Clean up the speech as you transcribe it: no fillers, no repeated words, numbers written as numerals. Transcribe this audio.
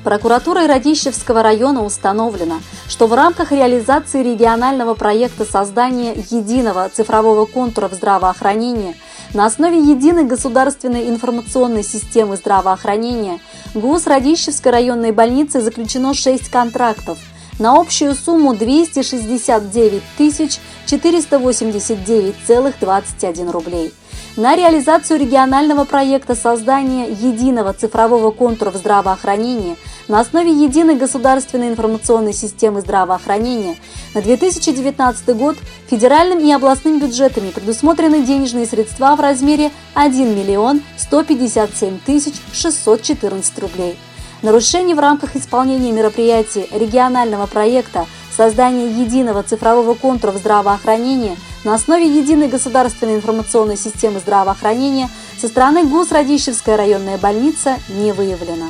Прокуратурой Радищевского района установлено, что в рамках реализации регионального проекта создания единого цифрового контура в здравоохранении на основе единой государственной информационной системы здравоохранения ГУС Радищевской районной больницы заключено 6 контрактов на общую сумму 269 489,21 рублей. На реализацию регионального проекта создания единого цифрового контура в здравоохранении на основе единой государственной информационной системы здравоохранения на 2019 год федеральным и областным бюджетами предусмотрены денежные средства в размере 1 миллион 157 614 рублей. Нарушений в рамках исполнения мероприятий регионального проекта создания единого цифрового контура в здравоохранении на основе единой государственной информационной системы здравоохранения со стороны ГУС Радищевская районная больница не выявлено.